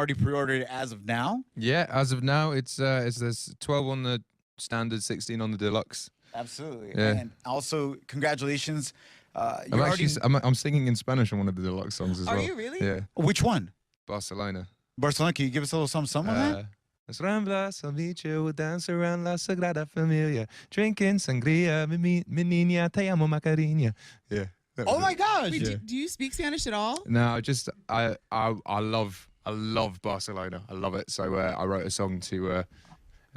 Already pre-ordered it as of now? Yeah, as of now, there's 12 on the standard, 16 on the deluxe. Absolutely. Yeah. And also, congratulations. I'm singing in Spanish on one of the deluxe songs as well. Are you really? Yeah. Which one? Barcelona. Barcelona, can you give us a little something on that? Las Ramblas, I'll meet you, we'll dance around La Sagrada Familia, drinking sangria, mi niña, te amo Macarena. Yeah. Oh my gosh! Wait, do you speak Spanish at all? No, I love Barcelona. I love it. So I wrote a song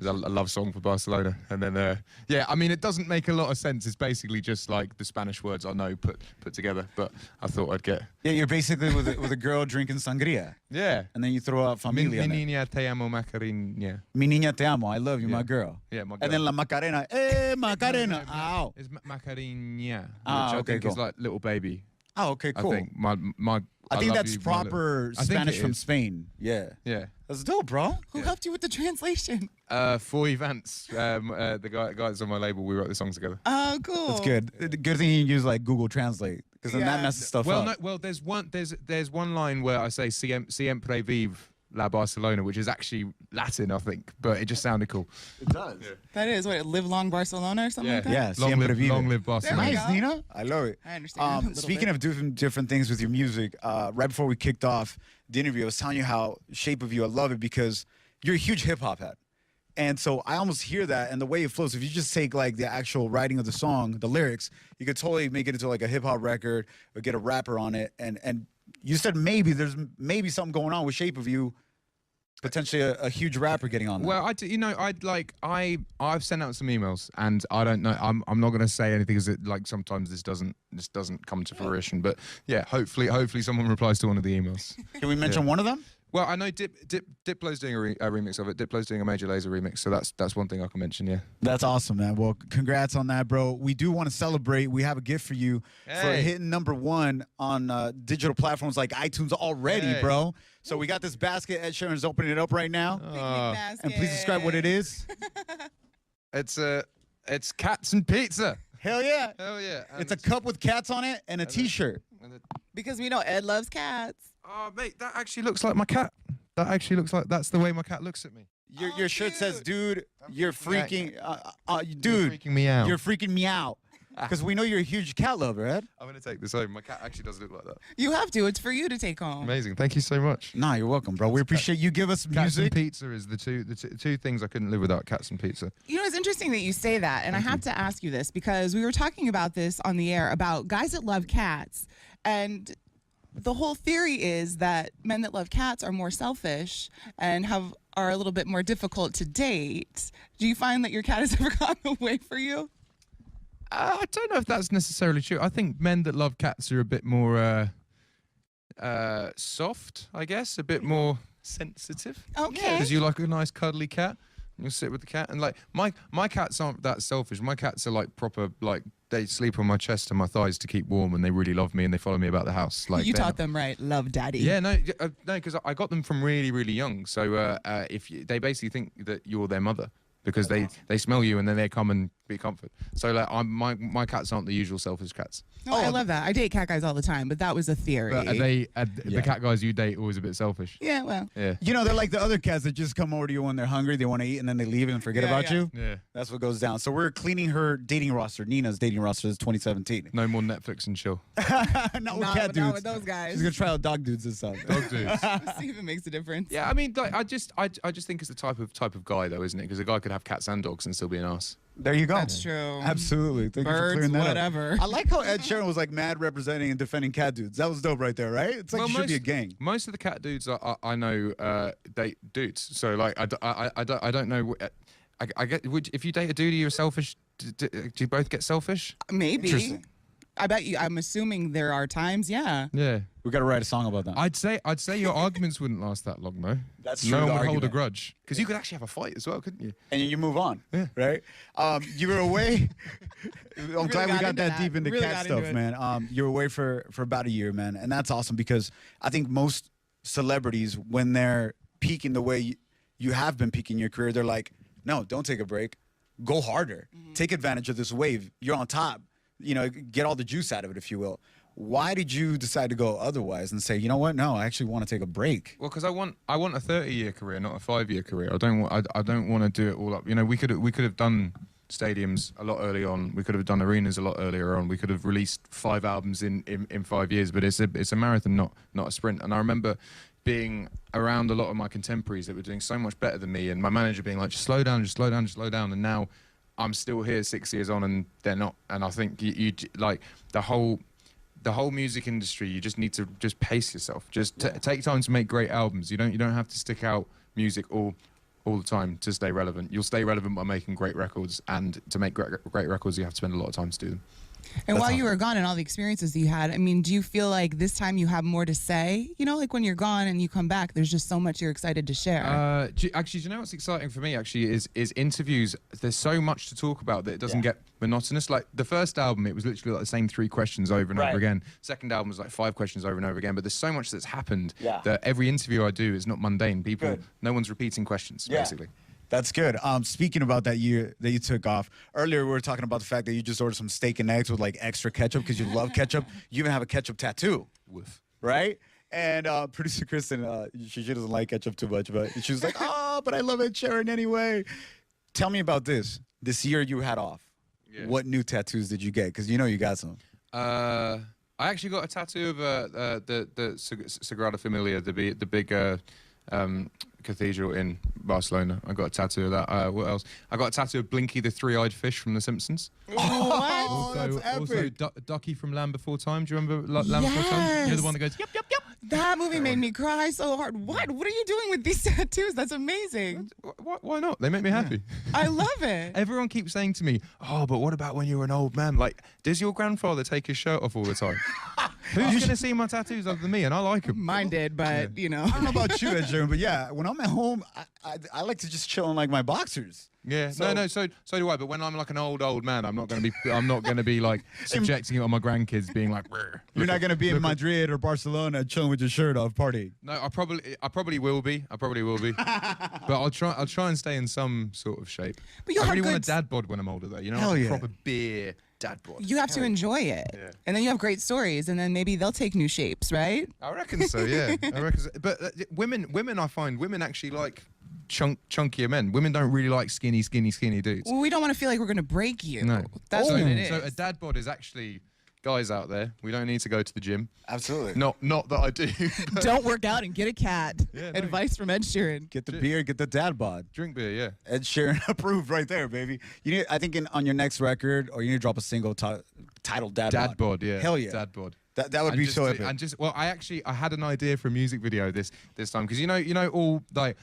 a love song for Barcelona, and then yeah, I mean it doesn't make a lot of sense. It's basically just like the Spanish words I know put together. But I thought I'd get You're basically with a girl drinking sangria, yeah. and then you throw out familia. Mi niña te amo Macarena. Mi niña te amo, I love you, my girl. Yeah, my girl. And then la Macarena, Macarena, ow. It's Macarena, which Ah, I okay, think cool. is like little baby. Oh, okay, cool. I think my. I think love that's you, my proper little- I think Spanish it from is. Spain. Yeah. Yeah. That's dope, bro. Who helped you with the translation? Foy Vance, the guy that's on my label, we wrote the song together. Oh, cool. That's good. Good thing you use like Google Translate, because then that Yeah. messes stuff Well, up. no, well, there's one line where I say Siempre vive la Barcelona, which is actually Latin, I think, but it just sounded cool. It does. That is what, Live Long Barcelona or something like that? Yeah, long siempre vive. live Barcelona. There we Nice, go. Nina. I love it. I understand a little Speaking bit. of different things with your music, right before we kicked off the interview, I was telling you how Shape of You, I love it because you're a huge hip hop head. And so I almost hear that, and the way it flows, if you just take like the actual writing of the song, the lyrics, you could totally make it into like a hip hop record or get a rapper on it. And you said there's maybe something going on with Shape of You, potentially a huge rapper getting on that. Well, I've sent out some emails, and I don't know. I'm not going to say anything because like sometimes this doesn't come to fruition. But yeah, hopefully someone replies to one of the emails. Can we mention one of them? Well, I know Diplo's doing a remix of it. Diplo's doing a Major Lazer remix, so that's one thing I can mention. Yeah. That's awesome, man. Well, congrats on that, bro. We do want to celebrate. We have a gift for you for Hey. hitting #1 on digital platforms like iTunes already, Hey. bro. So we got this basket. Ed Sheeran's opening it up right now. And please describe what it is. It's cats and pizza. Hell yeah. Hell yeah. It's a cup with cats on it and a T-shirt. Because we know Ed loves cats. Oh, mate, that actually looks like my cat. That actually looks like that's the way my cat looks at me. Your shirt says, dude, you're freaking, You're dude, freaking me out. you're freaking me out. Because we know you're a huge cat lover, Ed. I'm gonna take this home. My cat actually does look like that. You have to. It's for you to take home. Amazing. Thank you so much. Nah, you're welcome, bro. We appreciate you give us Cats music. and pizza is the two things I couldn't live without. Cats and pizza. You know, it's interesting that you say that, and I have to ask you this because we were talking about this on the air about guys that love cats, and the whole theory is that men that love cats are more selfish and are a little bit more difficult to date. Do you find that your cat has ever gotten away for you? I don't know if that's necessarily true. I think men that love cats are a bit more soft, I guess, a bit more sensitive. Okay. Because you like a nice cuddly cat, and you'll sit with the cat. And like my cats aren't that selfish. My cats are like proper, like they sleep on my chest and my thighs to keep warm, and they really love me and they follow me about the house. Like You taught them right. Love daddy. Yeah, no, because I got them from really, really young. So they basically think that you're their mother because they smell you and then they come and be comfort. So like my cats aren't the usual selfish cats. No, I love that. I date cat guys all the time, but that was a theory. But the cat guys you date always a bit selfish. Yeah, well. Yeah. You know, they're like the other cats that just come over to you when they're hungry, they want to eat, and then they leave and forget about you. Yeah. That's what goes down. So we're cleaning her dating roster. Nina's dating roster is 2017. No more Netflix and chill. Not with No, cat dudes. not with those guys. She's gonna try out dog dudes this time. Dog dudes. See if it makes a difference. Yeah, I mean, like, I just think it's the type of guy though, isn't it? Because a guy could have cats and dogs and still be an ass. There you go. That's true. Absolutely. Thank you for Birds, clearing that whatever. up. I like how Ed Sheeran was like mad representing and defending cat dudes. That was dope right there, right? It's like Well, you should be a gang. Most of the cat dudes I know date dudes. So like I don't know. I get if you date a dude, you're selfish. Do you both get selfish? Maybe. Interesting. I bet you. I'm assuming there are times. Yeah. Yeah. We got to write a song about that. I'd say your arguments wouldn't last that long though. That's true, No the one would hold a argument. grudge because you could actually have a fight as well, couldn't you? And you move on, Yeah. right? You were away. I'm glad we got got into that that. deep into Really cat got into stuff, it. man. You were away for about a year, man, and that's awesome because I think most celebrities, when they're peaking the way you have been peaking your career, they're like, no, don't take a break, go harder, take advantage of this wave. You're on top, you know, get all the juice out of it, if you will. Why did you decide to go otherwise and say, you know what? No, I actually want to take a break. Well, because I want a 30-year career, not a 5-year career. I don't want to do it all up. You know, we could have done stadiums a lot early on. We could have done arenas a lot earlier on. We could have released 5 albums in 5 years. But it's a marathon, not a sprint. And I remember being around a lot of my contemporaries that were doing so much better than me, and my manager being like, just slow down, just slow down, just slow down. And now I'm still here 6 years on, and they're not. And I think you like the whole music industry, you just need to just pace yourself. Just take time to make great albums. You don't have to stick out music all the time to stay relevant. You'll stay relevant by making great records, and to make great records, you have to spend a lot of time to do them. And while you were gone and all the experiences you had, I mean, do you feel like this time you have more to say? You know, like when you're gone and you come back, there's just so much you're excited to share. Actually, do you know what's exciting for me, actually, is interviews. There's so much to talk about that it doesn't get monotonous. Like the first album, it was literally like the same 3 questions over and over again. Second album was like 5 questions over and over again. But there's so much that's happened that every interview I do is not mundane. No one's repeating questions, basically. That's good. Speaking about that year that you took off, earlier we were talking about the fact that you just ordered some steak and eggs with like extra ketchup because you love ketchup. You even have a ketchup tattoo. Woof. Right? And producer Kristen, she doesn't like ketchup too much, but she was like, oh, but I love Ed Sheeran anyway. Tell me about this. This year you had off. Yeah. What new tattoos did you get? Because you know you got some. I actually got a tattoo of the Sagrada Familia, the big cathedral in Barcelona. I got a tattoo of that. What else? I got a tattoo of Blinky the three-eyed fish from The Simpsons. Oh, that's epic. Also Ducky from Land Before Time. Do you remember Land Before Time? You're the one that goes, yep, yep, yep. That movie made me cry so hard. What are you doing with these tattoos? That's amazing. Why not? They make me happy. I love it. Everyone keeps saying to me, oh, but what about when you were an old man? Like, does your grandfather take his shirt off all the time? Who's going to see my tattoos other than me? And I like them. Mine did, but, you know. I don't know about you, Ed Sheeran, but yeah, when I'm at home, I like to just chill in like my boxers. Yeah, so do I. But when I'm like an old man, I'm not going to be like subjecting it on my grandkids, being like, you're not going to be in Madrid or Barcelona chilling with your shirt off, party. No, I probably will be. But I'll try and stay in some sort of shape. But I really want a dad bod when I'm older, though. You know, like a proper beer dad bod. You have to enjoy it, and then you have great stories, and then maybe they'll take new shapes, right? I reckon so. Yeah, I reckon so. But women, I find women actually like chunkier men. Women don't really like skinny dudes. Well, we don't want to feel like we're going to break you. No. That's what it is. So a dad bod is actually, guys out there, we don't need to go to the gym. Absolutely. Not that I do. Don't work out and get a cat. Advice from Ed Sheeran. Get the beer, get the dad bod. Drink beer, yeah. Ed Sheeran approved right there, baby. You need, I think on your next record, or you need to drop a single titled Dad Bod. Dad bod, yeah. Hell yeah. Dad bod. That would be so epic. And just, well, I had an idea for a music video this time, because you know all like,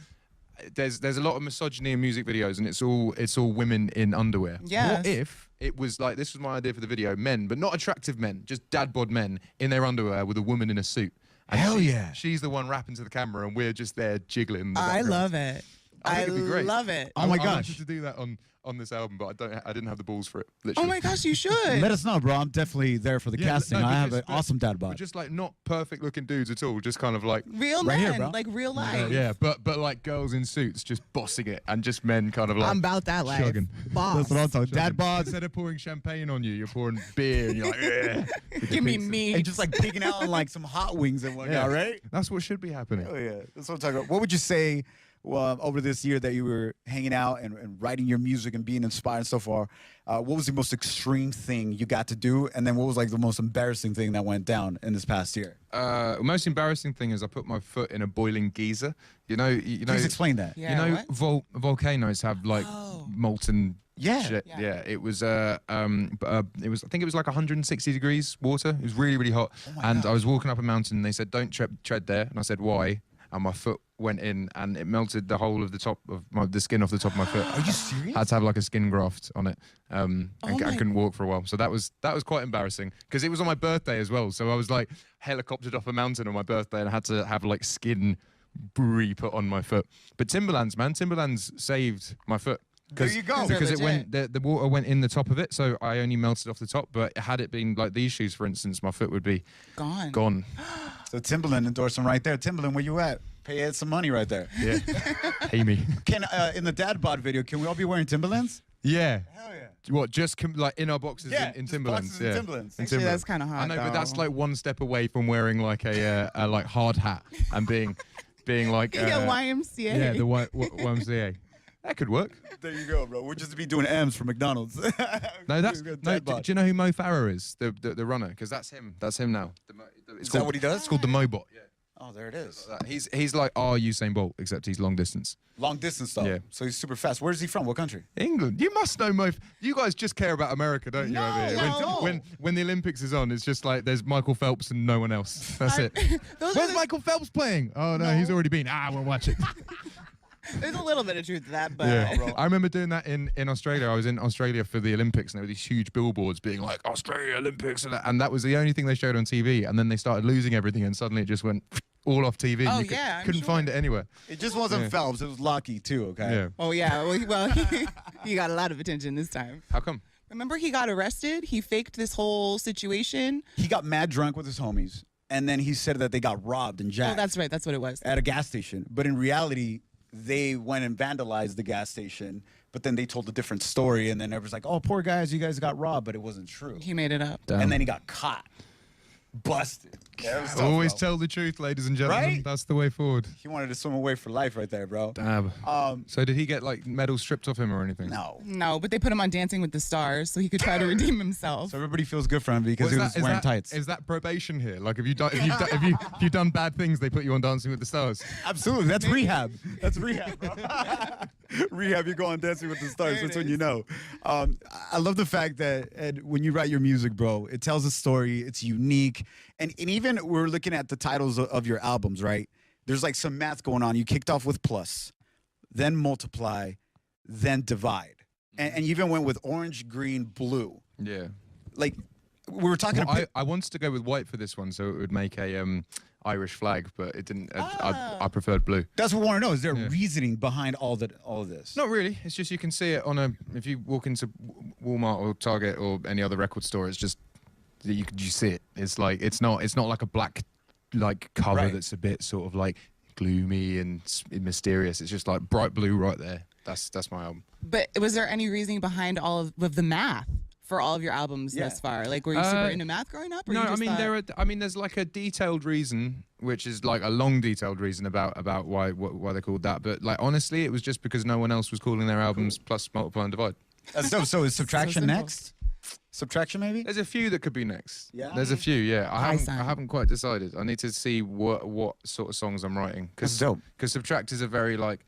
there's a lot of misogyny in music videos, and it's all women in underwear. Yes. What if it was like, this was my idea for the video, men, but not attractive men, just dad bod men in their underwear with a woman in a suit. And hell yeah. She's the one rapping to the camera, and we're just there jiggling. I love it. I think it'd be great. Love it. Oh my gosh. I wanted to do that on this album, but I didn't have the balls for it. Literally. Oh my gosh, you should. Let us know, bro. I'm definitely there for the casting. I have an awesome dad bod. Just like not perfect looking dudes at all, just kind of like real right men, here, bro. like real life. yeah, but like girls in suits just bossing it, and just men kind of like I'm about that life. chugging. Boss. That's what I'm talking. Dad bod. Instead of pouring champagne on you, you're pouring beer, and you're like, yeah. Give me meat. And just like picking out on like some hot wings and whatnot, right? That's what should be happening. Oh yeah, that's what I'm talking about. What would you say over this year that you were hanging out and writing your music and being inspired so far? What was the most extreme thing you got to do, and then what was like the most embarrassing thing that went down in this past year? Most embarrassing thing is I put my foot in a boiling geyser. You know. Please explain that. Yeah, you know, volcanoes have like molten. Shit. Yeah. It was I think it was like 160 degrees water. It was really, really hot. And I was walking up a mountain, and they said, don't tread there. And I said, why? And my foot went in, and it melted the whole of the top of the skin off the top of my foot. Are you serious? I had to have like a skin graft on it, and I couldn't walk for a while. So that was quite embarrassing, because it was on my birthday as well. So I was like helicoptered off a mountain on my birthday, and I had to have like skin brie put on my foot. But Timberlands saved my foot. There you go. Because it went, the water went in the top of it, so I only melted off the top. But had it been like these shoes, for instance, my foot would be gone. So Timberland endorsement right there. Timberland, where you at? Pay Ed some money right there. Yeah, pay me. Can in the dad bod video, can we all be wearing Timberlands? Yeah. Hell yeah. What, just like in our boxes in just Timberlands? boxes and Timberlands. Actually, that's kind of hot. I know, but that's though. like one step away from wearing like a like hard hat and being like Yeah, YMCA. yeah, the YMCA. That could work. There you go, bro. We'll just be doing M's for McDonald's. No, that's We've got no. dad Do bod. you know who Mo Farah is? The runner, because that's him. That's him now. Is that what he does? It's called the Mobot. Yeah. Oh, there it is. He's like our Usain Bolt, except he's long distance. Long distance stuff. Yeah. So he's super fast. Where's he from? What country? England. You must know Mo. You guys just care about America, don't you? No, over here? no. When the Olympics is on, it's just like there's Michael Phelps and no one else. That's it. Those are Where's the- Michael Phelps playing? Oh no, he's already been. We'll watch it. There's a little bit of truth to that, but Yeah, I remember doing that in Australia. I was in Australia for the Olympics, and there were these huge billboards being like Australia Olympics, and that was the only thing they showed on TV. And then they started losing everything, and suddenly it just went all off TV. Oh, You yeah, I'm couldn't sure. find it anywhere. It just wasn't Phelps. It was Lucky too. Okay. Yeah. oh yeah, well he got a lot of attention this time. How come? Remember, he got arrested. He faked this whole situation. He got mad drunk with his homies, and then he said that they got robbed and Oh, jacked that's right. That's what it was. at a gas station. But in reality, they went and vandalized the gas station. But then they told a different story, and then everyone's like, "Oh, poor guys, you guys got robbed," but it wasn't true. He made it up. And then he got caught, busted. Yeah, it was tough, Always bro. tell the truth, ladies and gentlemen. Right? That's the way forward. He wanted to swim away for life right there, bro. Damn. So did he get like medals stripped off him or anything? No. No, but they put him on Dancing with the Stars so he could try to redeem himself. So everybody feels good for him because Well, he was wearing tights. Is that probation here? Like, if you've done bad things, they put you on Dancing with the Stars. Absolutely. That's rehab. That's rehab, bro. Rehab, you go on Dancing with the Stars. There it That's when is. you know. I love the fact that, Ed, when you write your music, bro, it tells a story. It's unique. And even we're looking at the titles of your albums, right? There's like some math going on. You kicked off with Plus, then Multiply, then Divide. And you even went with Orange, Green, Blue. Yeah. Like, we were talking Well, about... I wanted to go with white for this one, so it would make a Irish flag, but it didn't. I preferred blue. That's what we want to know. Is there Yeah. reasoning behind all of this? Not really. It's just you can see it on if you walk into Walmart or Target or any other record store. It's just you see it. It's like it's not like a black like cover Right. that's a bit sort of like gloomy and mysterious. It's just like bright blue right there. That's my album. But was there any reasoning behind all of the math for all of your albums Yeah. thus far? Like, were you super into math growing up? Or No, you I just mean thought- there's like a detailed reason, which is like a long detailed reason about why they called that. But like honestly, it was just because no one else was calling their albums Plus, Multiply, and Divide. That's dope. So is Subtraction simple. next? Subtraction, maybe? There's a few that could be next. Yeah? There's a few. Yeah, I sign. haven't quite decided. I need to see what sort of songs I'm writing. That's dope. Because Subtract is a very like.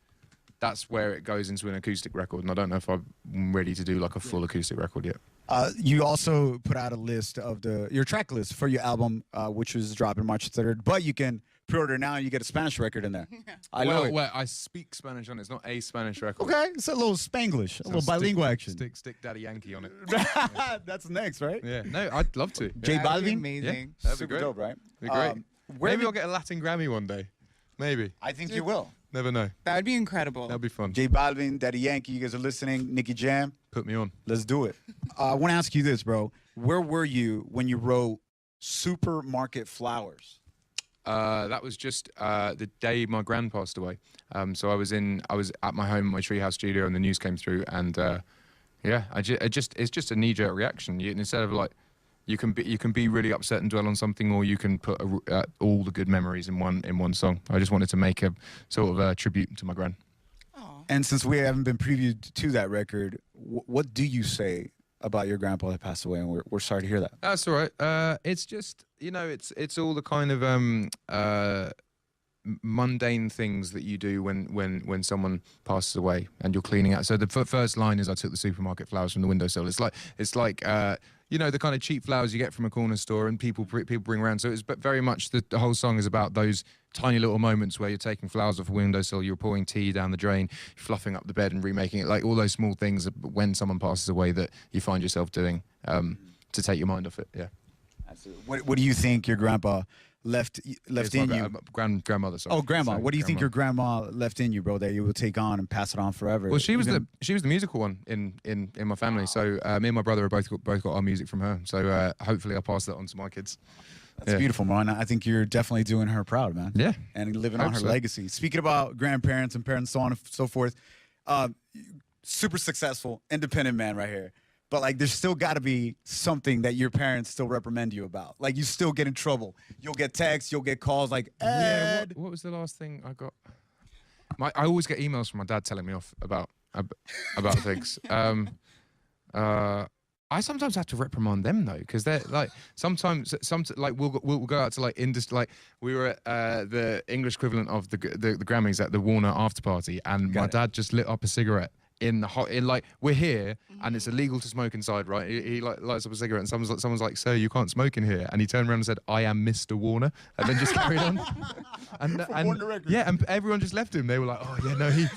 That's where it goes into an acoustic record, and I don't know if I'm ready to do like a full acoustic record yet. You also put out a list of your track list for your album, which was dropping March 3rd. But you can pre-order now, and you get a Spanish record in there. I know it. Well, I speak Spanish on it. It's not a Spanish record. Okay, it's a little Spanglish, a little bilingual action. Stick Daddy Yankee on it. That's next, right? Yeah, no, I'd love to. J That'd be Balvin? amazing. That'd be Super great. dope, right? Be great. Where Maybe did- I'll get a Latin Grammy one day. Maybe. I think you will. Never know. That would be incredible. That'll be fun. J Balvin, Daddy Yankee, you guys are listening. Nicky Jam, Put me on. let's do it. I want to ask you this, bro. Where were you when you wrote Supermarket Flowers? That was just the day my gran passed away. So I was at my home, my treehouse studio, and the news came through, and yeah, it's just a knee-jerk reaction. Instead of like, you can be really upset and dwell on something, or you can put all the good memories in one song. I just wanted to make a sort of a tribute to my gran. Aw. And since we haven't been previewed to that record, what do you say about your grandpa that passed away? And we're sorry to hear that. That's all right. It's just it's all the kind of mundane things that you do when someone passes away and you're cleaning out. So the first line is, I took the supermarket flowers from the windowsill. It's like the kind of cheap flowers you get from a corner store and people bring around. So it's very much the whole song is about those tiny little moments where you're taking flowers off a windowsill, you're pouring tea down the drain, fluffing up the bed and remaking it, like all those small things when someone passes away that you find yourself doing to take your mind off it. Yeah. Absolutely. What do you think your grandpa left It's in my you? grandmother. Sorry. Oh, grandma. Sorry, What do you think grandma. your grandma left in you, bro, that you will take on and pass it on forever? Well, she was Even- the musical one in my family. So me and my brother have both got our music from her. So hopefully I'll pass that on to my kids. That's beautiful, man. I think you're definitely doing her proud, man. Yeah. And living on Hope her so. legacy. Speaking about grandparents and parents, so on and so forth, super successful, independent man right here. But like, there's still got to be something that your parents still reprimand you about. Like, you still get in trouble. You'll get texts, you'll get calls like, Yeah, Ed. what was the last thing I got? I always get emails from my dad telling me off about things. I sometimes have to reprimand them though, because they're like sometimes like we'll go out to like industry. Like we were at the English equivalent of the Grammys at the Warner after party, and my dad just lit up a cigarette in like we're here and it's illegal to smoke inside, right? He like lights up a cigarette and someone's like, "Sir, you can't smoke in here," and he turned around and said, "I am Mr. Warner," and then just carried on. And yeah, and everyone just left him. They were like, "Oh yeah, no, he